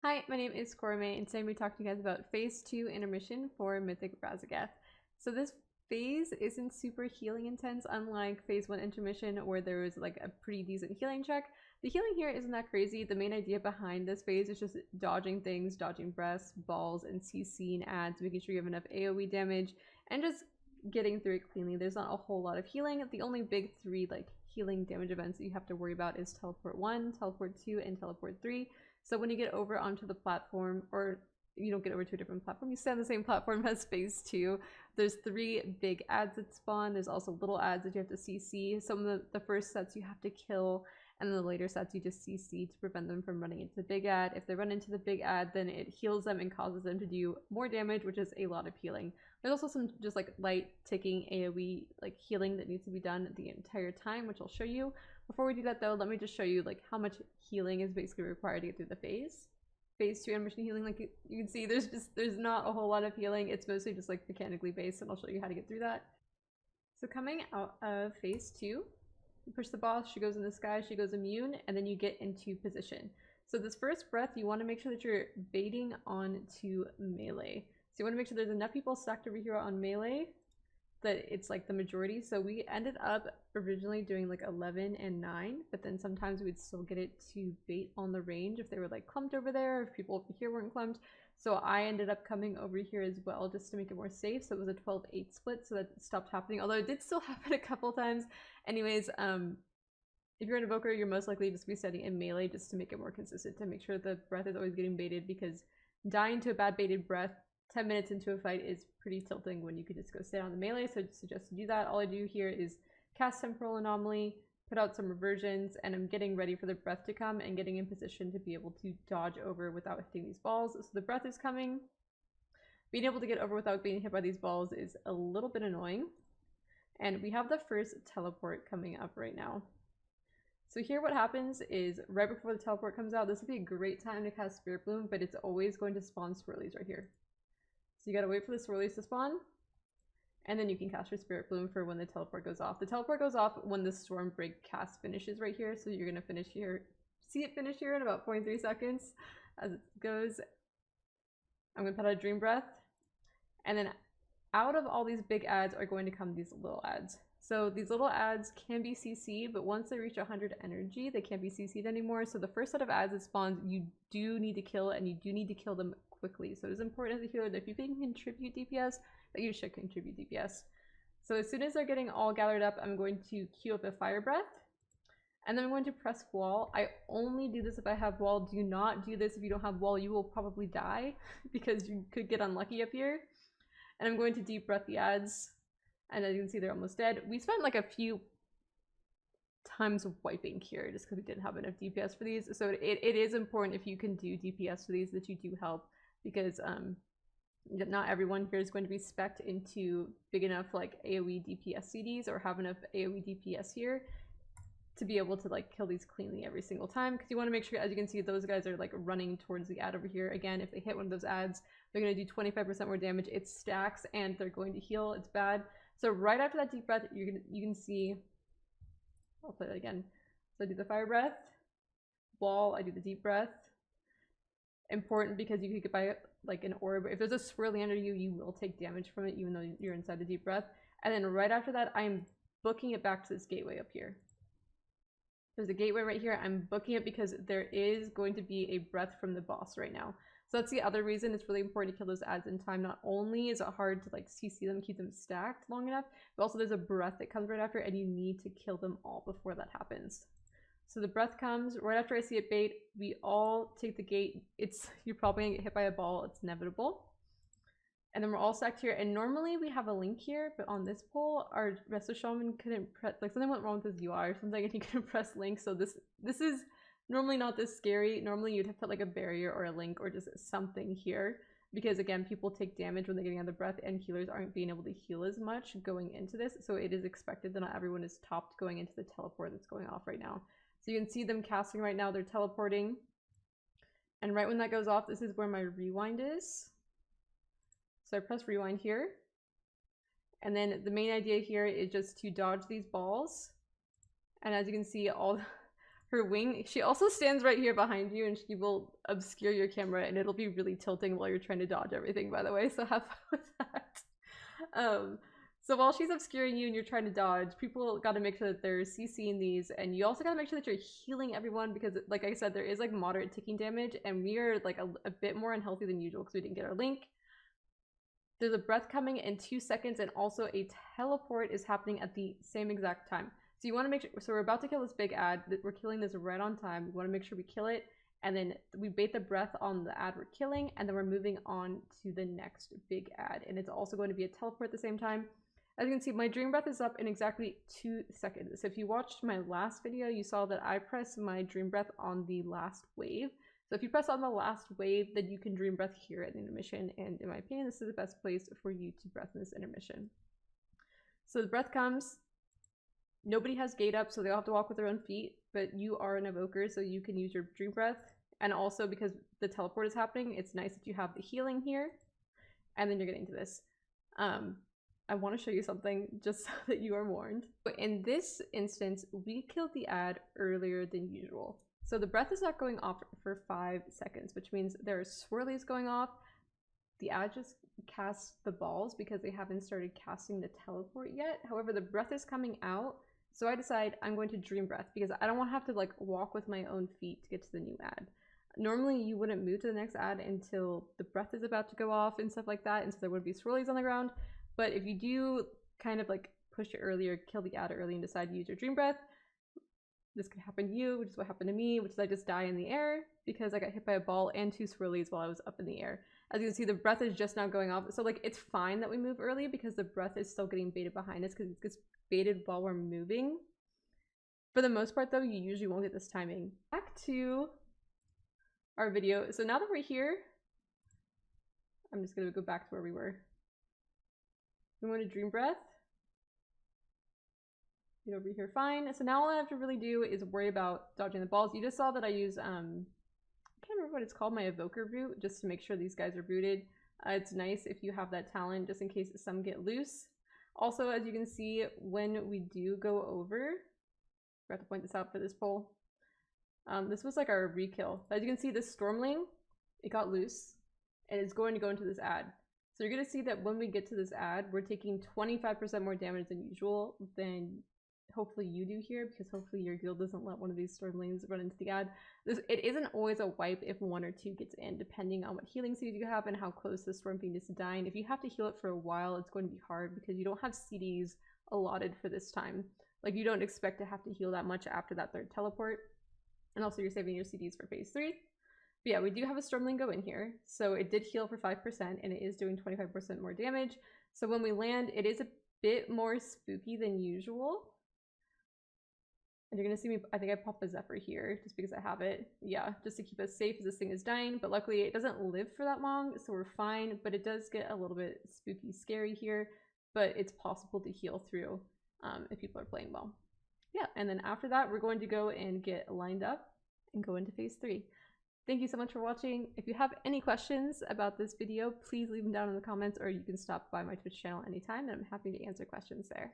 Hi, my name is Korame, and today I'm going to be talking to you guys about Phase 2 Intermission for Mythic Raszageth. So this phase isn't super healing intense, unlike Phase 1 Intermission where there was like a pretty decent healing check. The healing here isn't that crazy. The main idea behind this phase is just dodging things, dodging breaths, balls, and CCing adds, making sure you have enough AoE damage, and just getting through it cleanly. There's not a whole lot of healing. The only big three like healing damage events that you have to worry about is Teleport 1, Teleport 2, and Teleport 3. So when you get over onto the platform, or you don't get over to a different platform, you stay on the same platform as Phase 2. There's 3 big ads that spawn. There's also little ads that you have to CC. Some of the first sets you have to kill, and the later sets you just CC to prevent them from running into the big ad. If they run into the big ad, then it heals them and causes them to do more damage, which is a lot of healing. There's also some just like light ticking AoE like healing that needs to be done the entire time, which I'll show you. Before we do that though, let me just show you like how much healing is basically required to get through the phase. Phase 2 Intermission healing, like you can see, there's not a whole lot of healing. It's mostly just like mechanically based, and I'll show you how to get through that. So coming out of Phase 2, you push the boss, she goes in the sky, she goes immune, and then you get into position. So this first breath, you want to make sure that you're baiting onto melee. So you want to make sure there's enough people stacked over here on melee that it's like the majority. So we ended up originally doing like 11 and 9, but then sometimes we'd still get it to bait on the range if they were like clumped over there, if people over here weren't clumped. So I ended up coming over here as well just to make it more safe. So it was a 12-8 split, so that stopped happening, although it did still happen a couple times. Anyways, if you're an Evoker, you're most likely just be setting in melee just to make it more consistent, to make sure the breath is always getting baited, because dying to a bad baited breath 10 minutes into a fight is pretty tilting when you could just go stay on the melee. So I suggest you do that. All I do here is cast Temporal Anomaly, put out some reversions, and I'm getting ready for the breath to come and getting in position to be able to dodge over without hitting these balls. So the breath is coming. Being able to get over without being hit by these balls is a little bit annoying. And we have the first teleport coming up right now. So here what happens is right before the teleport comes out, this would be a great time to cast Spirit Bloom, but it's always going to spawn swirlies right here. So you gotta wait for the swirlies to spawn, and then you can cast your Spirit Bloom for when the teleport goes off. The teleport goes off when the Storm Break cast finishes right here, so you're gonna finish here, see it finish here in about 0.3 seconds as it goes. I'm gonna put out a Dream Breath, and then out of all these big ads are going to come these little ads. So these little ads can be CC'd, but once they reach 100 energy, they can't be CC'd anymore. So the first set of ads that spawns, you do need to kill, and you do need to kill them quickly. So it's important as a healer that if you can contribute DPS, that you should contribute DPS. So as soon as they're getting all gathered up, I'm going to queue up a Fire Breath, and then I'm going to press wall. I only do this if I have wall. Do not do this if you don't have wall. You will probably die because you could get unlucky up here. And I'm going to deep breath the ads, and as you can see, they're almost dead. We spent like a few times wiping here just because we didn't have enough DPS for these. So it is important if you can do DPS for these that you do help, because not everyone here is going to be spec'd into big enough like AoE DPS CDs or have enough AoE DPS here to be able to like kill these cleanly every single time, because you want to make sure, as you can see, those guys are like running towards the ad over here. Again, if they hit one of those ads, they're going to do 25% more damage. It stacks and they're going to heal. It's bad. So right after that deep breath, you can see, I'll play that again. So I do the Fire Breath, wall, I do the deep breath. Important because you could get by like an orb. If there's a swirly under you, you will take damage from it even though you're inside the deep breath. And then right after that, I'm booking it back to this gateway up here. There's a gateway right here. I'm booking it because there is going to be a breath from the boss right now. So that's the other reason it's really important to kill those ads in time. Not only is it hard to like CC them, keep them stacked long enough, but also there's a breath that comes right after, and you need to kill them all before that happens. So the breath comes right after I see it bait. We all take the gate. You're probably gonna get hit by a ball. It's inevitable. And then we're all stacked here. And normally we have a link here, but on this poll, our Resto Shaman couldn't press, like something went wrong with his UI or something, and he couldn't press link. So this is normally not this scary. Normally you'd have to put like a barrier or a link or just something here, because again, people take damage when they're getting out of breath, and healers aren't being able to heal as much going into this. So it is expected that not everyone is topped going into the teleport that's going off right now. So you can see them casting right now, they're teleporting. And right when that goes off, this is where my rewind is. So I press rewind here. And then the main idea here is just to dodge these balls. And as you can see, her wing. She also stands right here behind you and she will obscure your camera and it'll be really tilting while you're trying to dodge everything, by the way, so have fun with that. So while she's obscuring you and you're trying to dodge, people got to make sure that they're CCing these, and you also got to make sure that you're healing everyone because, like I said, there is like moderate ticking damage and we are like a bit more unhealthy than usual because we didn't get our link. There's a breath coming in 2 seconds and also a teleport is happening at the same exact time. So you want to make sure, so we're about to kill this big ad, we're killing this right on time. We want to make sure we kill it, and then we bait the breath on the ad we're killing, and then we're moving on to the next big ad. And it's also going to be a teleport at the same time. As you can see, my dream breath is up in exactly 2 seconds. So if you watched my last video, you saw that I pressed my dream breath on the last wave. So if you press on the last wave, then you can dream breath here at the intermission. And in my opinion, this is the best place for you to breath in this intermission. So the breath comes. Nobody has gate up, so they all have to walk with their own feet, but you are an evoker, so you can use your dream breath. And also because the teleport is happening, it's nice that you have the healing here. And then you're getting to this. I want to show you something just so that you are warned. But in this instance, we killed the ad earlier than usual. So the breath is not going off for 5 seconds, which means there are swirlies going off. The ad just casts the balls because they haven't started casting the teleport yet. However, the breath is coming out. So I decide I'm going to dream breath because I don't want to have to like walk with my own feet to get to the new ad. Normally you wouldn't move to the next ad until the breath is about to go off and stuff like that, and so there would be swirlies on the ground. But if you do kind of like push it early or kill the ad early and decide to use your dream breath, this could happen to you, which is what happened to me, which is I just die in the air because I got hit by a ball and 2 swirlies while I was up in the air. As you can see, the breath is just now going off. So like it's fine that we move early because the breath is still getting baited behind us because it gets baited while we're moving. For the most part though, you usually won't get this timing. Back to our video. So now that we're here, I'm just gonna go back to where we were. We want to dream breath. Get over here fine. So now all I have to really do is worry about dodging the balls. You just saw that I use I can't remember what it's called, my Evoker root, just to make sure these guys are booted. It's nice if you have that talent just in case some get loose. Also, as you can see, when we do go over, I forgot to point this out for this poll. This was like our re-kill. As you can see, this Stormling, it got loose and it's going to go into this ad. So you're going to see that when we get to this ad, we're taking 25% more damage than usual than hopefully you do here, because hopefully your guild doesn't let one of these Stormlings run into the ad. It isn't always a wipe if 1 or 2 gets in, depending on what healing seeds you have and how close the Storm Fiend is to dying. If you have to heal it for a while, it's going to be hard because you don't have CDs allotted for this time. Like you don't expect to have to heal that much after that 3rd teleport. And also you're saving your CDs for phase 3. But yeah, we do have a Stormling go in here. So it did heal for 5% and it is doing 25% more damage. So when we land, it is a bit more spooky than usual. And you're going to see me, I think I pop a Zephyr here just because I have it. Yeah, just to keep us safe as this thing is dying. But luckily it doesn't live for that long, so we're fine. But it does get a little bit spooky scary here. But it's possible to heal through if people are playing well. Yeah, and then after that, we're going to go and get lined up and go into phase 3. Thank you so much for watching. If you have any questions about this video, please leave them down in the comments, or you can stop by my Twitch channel anytime and I'm happy to answer questions there.